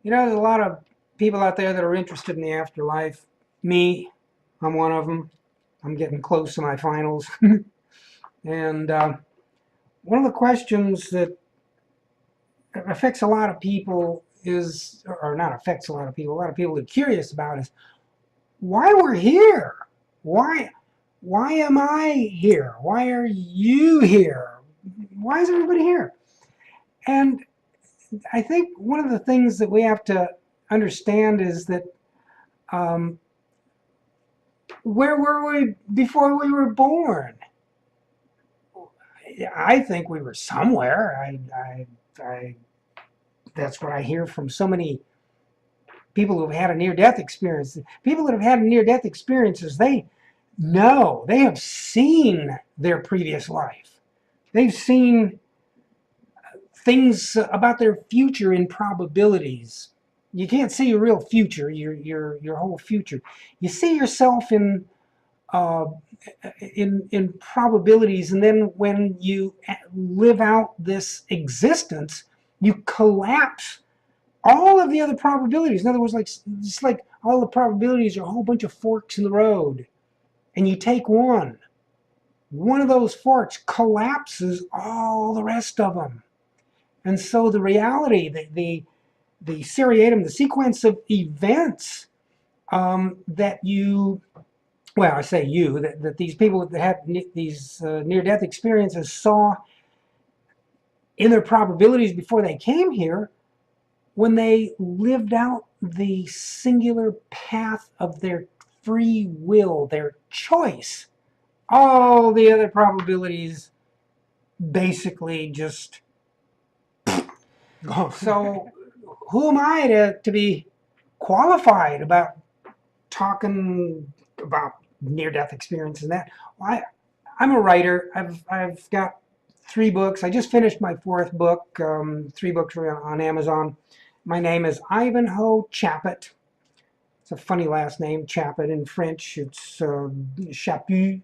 There's a lot of people out there that are interested in the afterlife. Me, I'm one of them. I'm getting close to my finals. And one of the questions that affects a lot of people is, or not affects a lot of people are curious about is why we're here. Why, why am I here? Why are you here? Why is everybody here? And I think one of the things that we have to understand is that um, where were we before we were born? I think we were somewhere. That's what I hear from so many people who've had a near-death experience. People that have had near-death experiences, they know, they have seen their previous life. They've seen things about their future in probabilities. You can't see your real future, your whole future. You see yourself uh, in probabilities, and then when you live out this existence, you collapse all of the other probabilities. In other words, like it's like all the probabilities are a whole bunch of forks in the road, and you take one. One of those forks collapses all the rest of them. And so the reality, the seriatim, the sequence of events that you, well, I say you, that these people that had these near-death experiences saw in their probabilities before they came here, when they lived out the singular path of their free will, their choice, all the other probabilities basically just go. So who am I to be qualified about talking about near-death experience and that? Well, I'm a writer. I've got 3 books. I just finished my 4th book. 3 books are on Amazon. My name is Ivanhoe Chappet. It's a funny last name, Chappet. In French, it's Chaput.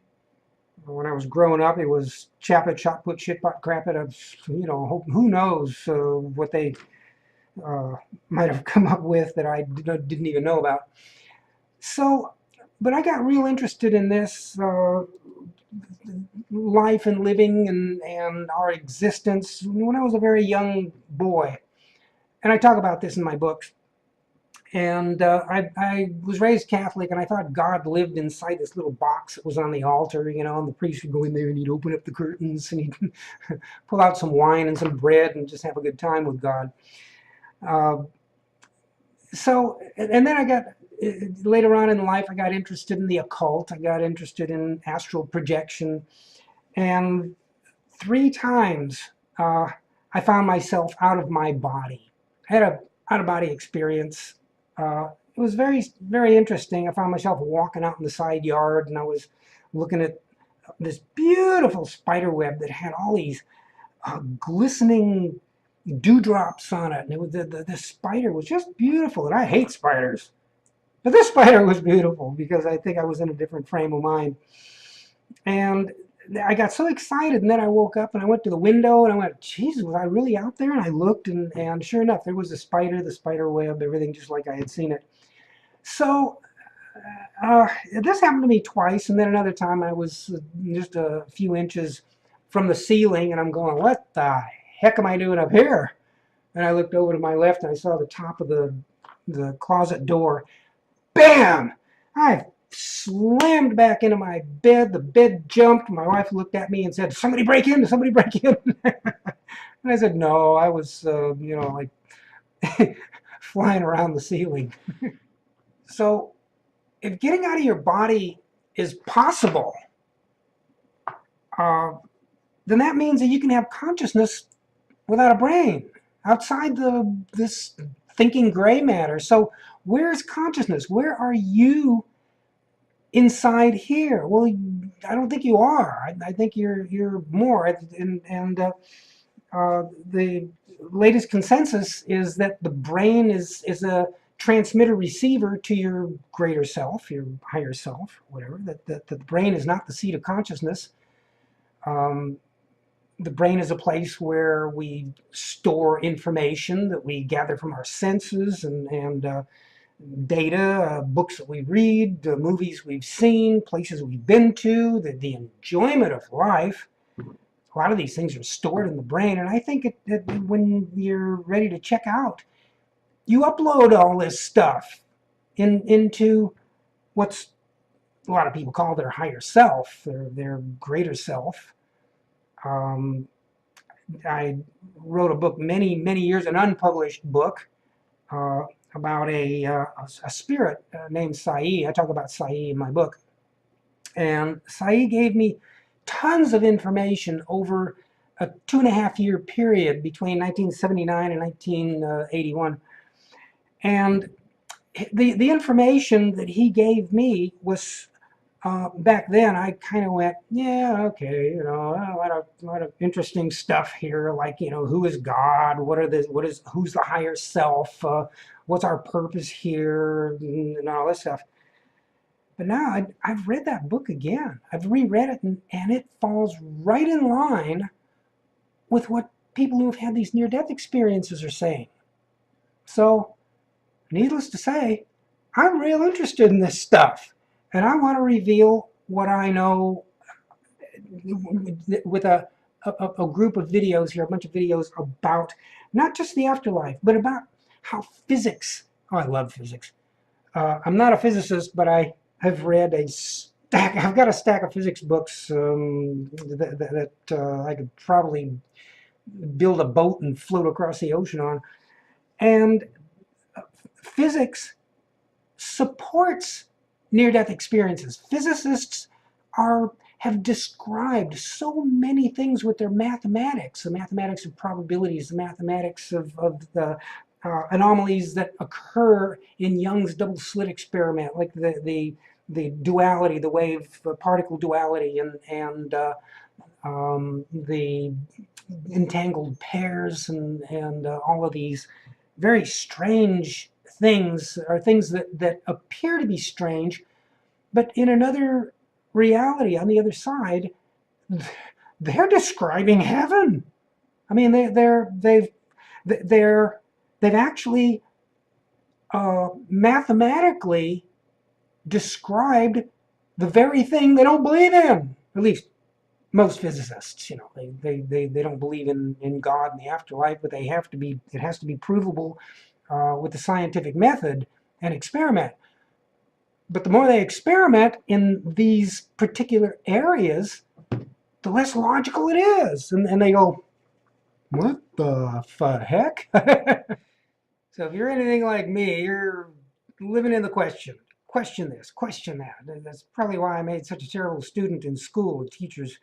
When I was growing up, it was Chappet, shot put, shit pot, crap it. Who knows what they uh, might have come up with that I didn't even know about. So, but I got real interested in this life and living and our existence when I was a very young boy. And I talk about this in my books. And I was raised Catholic, and I thought God lived inside this little box that was on the altar, and the priest would go in there and he'd open up the curtains and he'd pull out some wine and some bread and just have a good time with God. Uh, and then I got, later on in life, I got interested in the occult. I got interested in astral projection. And 3 times I found myself out of my body. I had a out-of-body experience. It was very, very interesting. I found myself walking out in the side yard, and I was looking at this beautiful spider web that had all these glistening dewdrops on it. And it was the spider was just beautiful. And I hate spiders. But this spider was beautiful because I think I was in a different frame of mind. And I got so excited, and then I woke up and I went to the window and I went, Jesus, was I really out there? And I looked, and sure enough, there was the spider web, everything just like I had seen it. So this happened to me twice, and then another time I was just a few inches from the ceiling, and I'm going, what the heck am I doing up here? And I looked over to my left, and I saw the top of the closet door. Bam! I slammed back into my bed. The bed jumped. My wife looked at me and said, somebody break in? Did somebody break in? And I said, no, I was, like flying around the ceiling. So if getting out of your body is possible, uh, then that means that you can have consciousness without a brain, outside this thinking gray matter. So where's consciousness? Where are you inside here? Well, I don't think you are. I think you're more. The latest consensus is that the brain is a transmitter receiver to your greater self, your higher self, whatever. That the brain is not the seat of consciousness. Um, the brain is a place where we store information that we gather from our senses and data, books that we read, movies we've seen, places we've been to, the enjoyment of life. A lot of these things are stored in the brain, and I think when you're ready to check out, you upload all this stuff into what's a lot of people call their higher self, their greater self. Um, I wrote a book many years, an unpublished book, uh, about a spirit named Sai. I talk about Sai in my book. And Sai gave me tons of information over a 2.5 year period between 1979 and 1981. And the information that he gave me was back then I kind of went, yeah, okay, a lot of interesting stuff here, like, who is God? Who's the higher self? What's our purpose here? And all this stuff. But now I've read that book again. I've reread it, and it falls right in line with what people who have had these near-death experiences are saying. So, needless to say, I'm real interested in this stuff, and I want to reveal what I know with a group of videos here, a bunch of videos about not just the afterlife, but about how physics. Oh, I love physics. I'm not a physicist, but I have read a stack. I've got a stack of physics books that I could probably build a boat and float across the ocean on. And physics supports near-death experiences. Physicists have described so many things with their mathematics, the mathematics of probabilities, the mathematics of the anomalies that occur in Young's double slit experiment, like the duality, the wave particle duality, and the entangled pairs, and all of these very strange things, are things that appear to be strange, but in another reality on the other side, they're describing heaven. I mean, they've actually mathematically described the very thing they don't believe in. At least most physicists, they don't believe in God and the afterlife, but it has to be provable with the scientific method and experiment. But the more they experiment in these particular areas, the less logical it is. And they go, what the heck? So if you're anything like me, you're living in the question. Question this, question that. That's probably why I made such a terrible student in school. Teachers,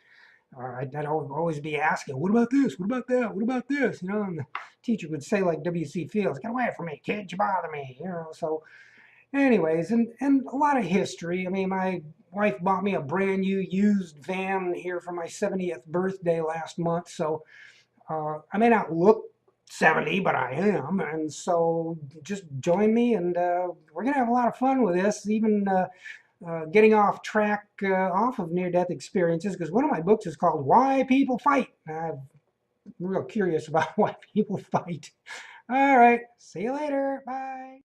I'd always be asking, what about this? What about that? What about this? And the teacher would say, like W.C. Fields, get away from me, kid, you bother me. So anyways, and a lot of history. I mean, my wife bought me a brand new used van here for my 70th birthday last month. So I may not look 70, but I am. And so just join me, and we're going to have a lot of fun with this, even getting off track, off of near-death experiences, because one of my books is called Why People Fight. I'm real curious about why people fight. All right. See you later. Bye.